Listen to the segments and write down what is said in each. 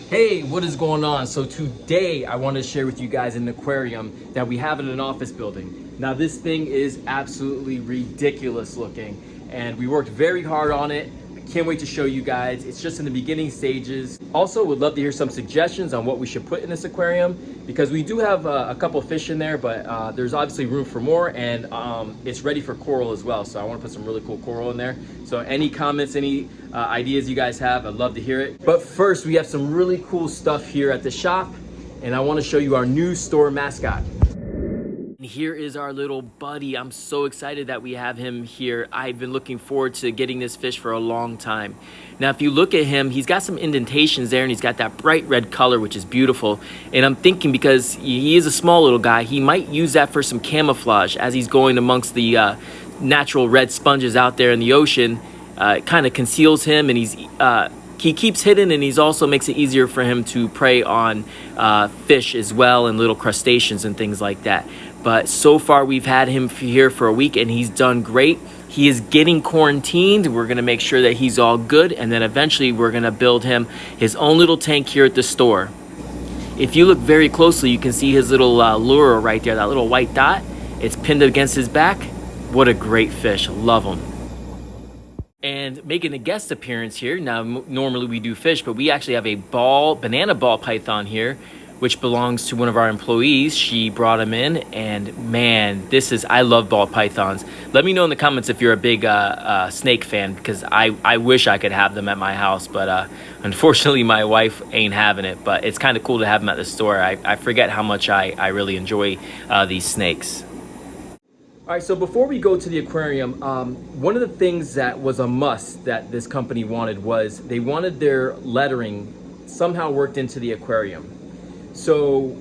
Hey, what is going on? So today I want to share with you guys an aquarium that we have in an office building. Now this thing is absolutely ridiculous looking and we worked very hard on it. I can't wait to show you guys. It's just in the beginning stages. Also would love to hear some suggestions on what we should put in this aquarium because we do have a couple of fish in there, but there's obviously room for more, and it's ready for coral as well. So I want to put some really cool coral in there. So any comments, any ideas you guys have, I'd love to hear it. But first, we have some really cool stuff here at the shop, and I want to show you our new store mascot. Here is our little buddy. I'm so excited that we have him here. I've been looking forward to getting this fish for a long time. Now, if you look at him, he's got some indentations there and he's got that bright red color, which is beautiful. And I'm thinking because he is a small little guy, he might use that for some camouflage as he's going amongst the natural red sponges out there in the ocean. It kind of conceals him, and he keeps hidden, and he's also makes it easier for him to prey on fish as well, and little crustaceans and things like that. But so far we've had him here for a week and he's done great. He is getting quarantined. We're gonna make sure that he's all good, and then eventually we're gonna build him his own little tank here at the store. If you look very closely, you can see his little lure right there, that little white dot. It's pinned against his back. What a great fish, love him. And making a guest appearance here, now normally we do fish, but we actually have a banana ball python here, which belongs to one of our employees. She brought him in, and man, I love ball pythons. Let me know in the comments if you're a big snake fan, because I wish I could have them at my house, but unfortunately my wife ain't having it, but it's kind of cool to have them at the store. I forget how much I really enjoy these snakes. All right, so before we go to the aquarium, one of the things that was a must that this company wanted was they wanted their lettering somehow worked into the aquarium. So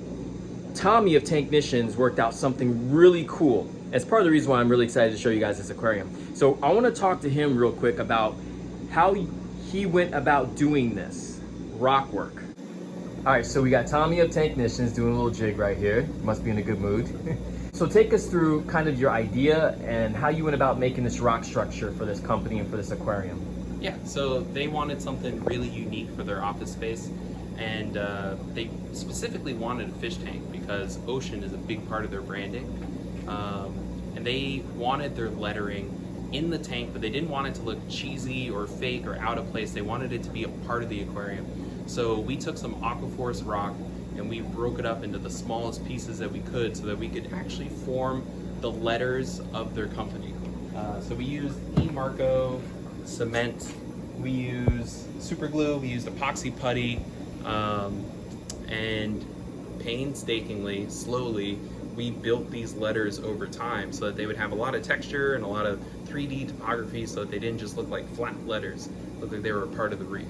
Tommy of Tanknicians worked out something really cool. It's part of the reason why I'm really excited to show you guys this aquarium. So I want to talk to him real quick about how he went about doing this rock work. All right, so we got Tommy of Tanknicians doing a little jig right here. Must be in a good mood. So take us through kind of your idea and how you went about making this rock structure for this company and for this aquarium. Yeah, so they wanted something really unique for their office space, and they specifically wanted a fish tank because ocean is a big part of their branding. And they wanted their lettering in the tank, but they didn't want it to look cheesy or fake or out of place. They wanted it to be a part of the aquarium. So we took some Aquaforce rock and we broke it up into the smallest pieces that we could so that we could actually form the letters of their company. So we used E-Marco cement, we used super glue, we used epoxy putty, and painstakingly, slowly, we built these letters over time so that they would have a lot of texture and a lot of 3D topography so that they didn't just look like flat letters, look like they were a part of the reef.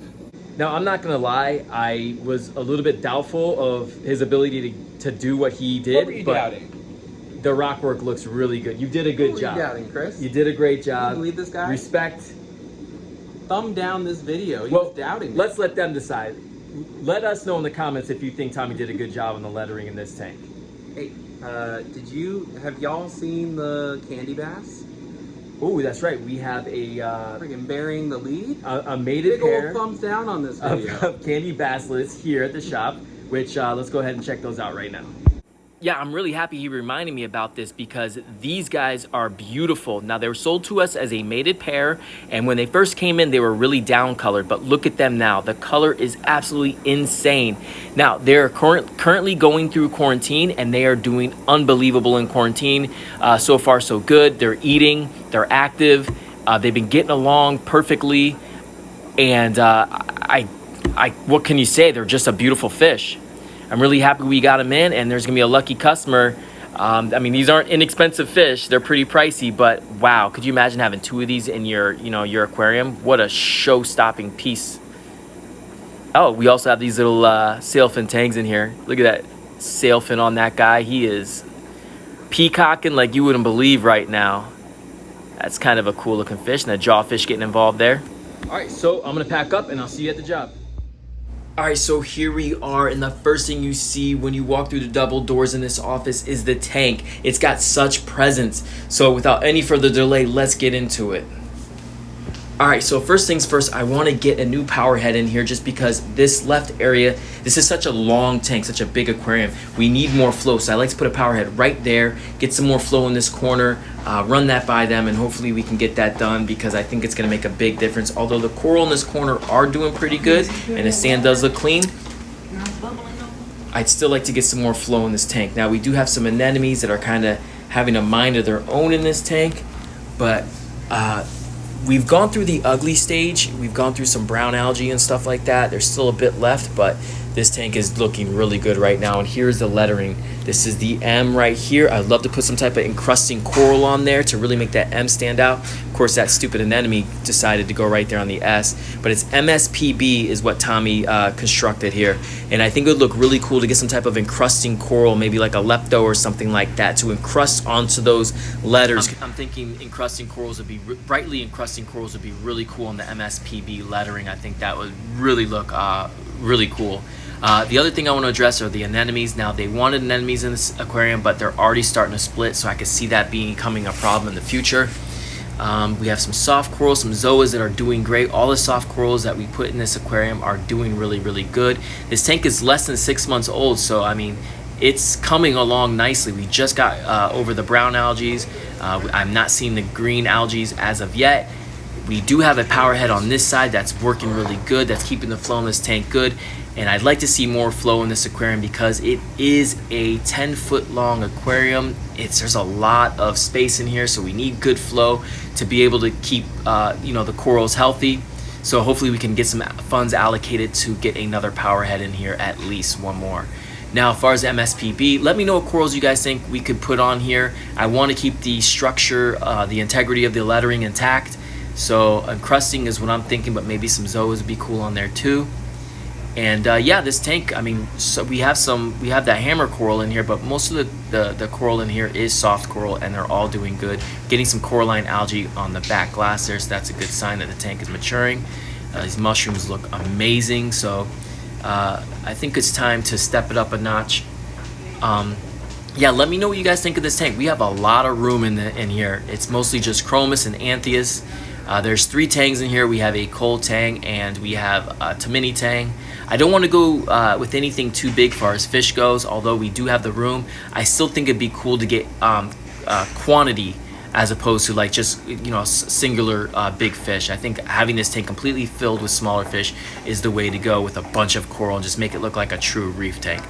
Now, I'm not gonna lie, I was a little bit doubtful of his ability to do what he did. What were you doubting? The rock work looks really good. You did a good job. What were you doubting, Chris? You did a great job. Can you believe this guy? Respect. Thumb down this video. He Well, was doubting. let's let them decide. Let us know in the comments if you think Tommy did a good job on the lettering in this tank. Hey, have y'all seen the candy bass? Oh, that's right. We have a Freaking burying the lead. a mated Big pair old thumbs down on this video. of candy basslets here at the shop, which let's go ahead and check those out right now. Yeah, I'm really happy he reminded me about this because these guys are beautiful. Now, they were sold to us as a mated pair, and when they first came in, they were really down colored, but look at them now. The color is absolutely insane. Now, they're currently going through quarantine, and they are doing unbelievable in quarantine. So far, so good. They're eating, they're active, they've been getting along perfectly, and what can you say? They're just a beautiful fish. I'm really happy we got them in, and there's gonna be a lucky customer. I mean, these aren't inexpensive fish. They're pretty pricey, but wow, could you imagine having two of these in your aquarium? What a show-stopping piece. Oh, we also have these little sailfin tangs in here. Look at that sailfin on that guy. He is peacocking like you wouldn't believe right now. That's kind of a cool looking fish, and a jawfish getting involved there. All right, so I'm gonna pack up and I'll see you at the job. All right, so here we are, and the first thing you see when you walk through the double doors in this office is the tank. It's got such presence. So without any further delay, let's get into it. All right, so first things first, I want to get a new power head in here just because this left area, this is such a long tank, such a big aquarium. We need more flow, so I like to put a power head right there, get some more flow in this corner, run that by them, and hopefully we can get that done because I think it's going to make a big difference. Although the coral in this corner are doing pretty good and the sand does look clean, I'd still like to get some more flow in this tank. Now we do have some anemones that are kind of having a mind of their own in this tank, but we've gone through the ugly stage. We've gone through some brown algae and stuff like that. There's still a bit left, but this tank is looking really good right now. And here's the lettering. This is the M right here. I'd love to put some type of encrusting coral on there to really make that M stand out. Of course, that stupid anemone decided to go right there on the S, but it's MSPB is what Tommy constructed here. And I think it would look really cool to get some type of encrusting coral, maybe like a lepto or something like that, to encrust onto those letters. I'm thinking encrusting corals would be, brightly encrusting corals would be really cool on the MSPB lettering. I think that would really look really cool. The other thing I want to address are the anemones. Now, they wanted anemones in this aquarium, but they're already starting to split, so I could see that becoming a problem in the future. We have some soft corals, some zoas that are doing great. All the soft corals that we put in this aquarium are doing really, really good. This tank is less than 6 months old, so I mean, it's coming along nicely. We just got over the brown algae. I'm not seeing the green algae as of yet. We do have a power head on this side that's working really good, that's keeping the flow in this tank good. And I'd like to see more flow in this aquarium because it is a 10-foot long aquarium. There's a lot of space in here, so we need good flow to be able to keep the corals healthy. So hopefully we can get some funds allocated to get another power head in here, at least one more. Now, as far as MSPB, let me know what corals you guys think we could put on here. I want to keep the structure, the integrity of the lettering intact. So encrusting is what I'm thinking, but maybe some zoas would be cool on there too. And yeah, this tank, I mean, so we have that hammer coral in here, but most of the coral in here is soft coral, and they're all doing good. Getting some coralline algae on the back glass there, so that's a good sign that the tank is maturing. These mushrooms look amazing, so I think it's time to step it up a notch. Yeah, let me know what you guys think of this tank. We have a lot of room in here. It's mostly just chromis and anthias. There's 3 tangs in here. We have a coal tang and we have a Tamini tang. I don't want to go with anything too big far as fish goes, although we do have the room. I still think it'd be cool to get quantity as opposed to like just singular big fish. I think having this tank completely filled with smaller fish is the way to go, with a bunch of coral, and just make it look like a true reef tank.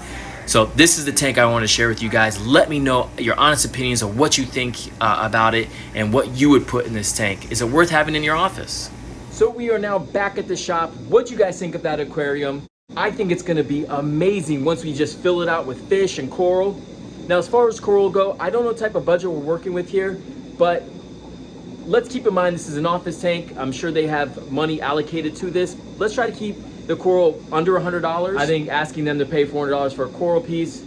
So this is the tank I want to share with you guys. Let me know your honest opinions of what you think about it and what you would put in this tank. Is it worth having in your office? So we are now back at the shop. What do you guys think of that aquarium? I think it's going to be amazing once we just fill it out with fish and coral. Now, as far as coral go, I don't know what type of budget we're working with here, but let's keep in mind this is an office tank. I'm sure they have money allocated to this. Let's try to keep the coral under $100. I think asking them to pay $400 for a coral piece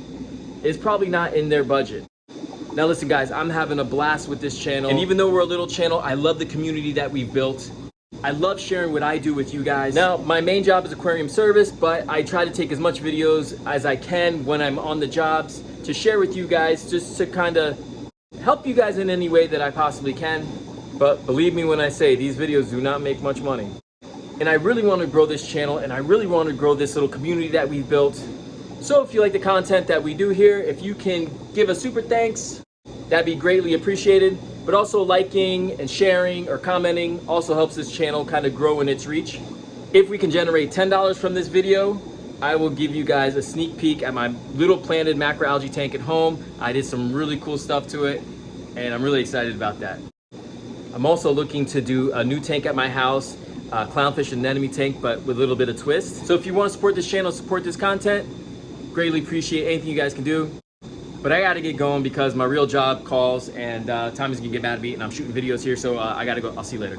is probably not in their budget. Now listen guys, I'm having a blast with this channel, and even though we're a little channel, I love the community that we've built. I love sharing what I do with you guys. Now, my main job is aquarium service, but I try to take as much videos as I can when I'm on the jobs to share with you guys, just to kind of help you guys in any way that I possibly can. But believe me when I say these videos do not make much money. And I really want to grow this channel, and I really want to grow this little community that we've built. So if you like the content that we do here, if you can give a super thanks, that'd be greatly appreciated. But also liking and sharing or commenting also helps this channel kind of grow in its reach. If we can generate $10 from this video, I will give you guys a sneak peek at my little planted macroalgae tank at home. I did some really cool stuff to it, and I'm really excited about that. I'm also looking to do a new tank at my house, clownfish and anemone tank, but with a little bit of twist. So if you want to support this channel, support this content, greatly appreciate anything you guys can do. But I gotta get going because my real job calls, and time is gonna get mad at me, and I'm shooting videos here, so I gotta go. I'll see you later.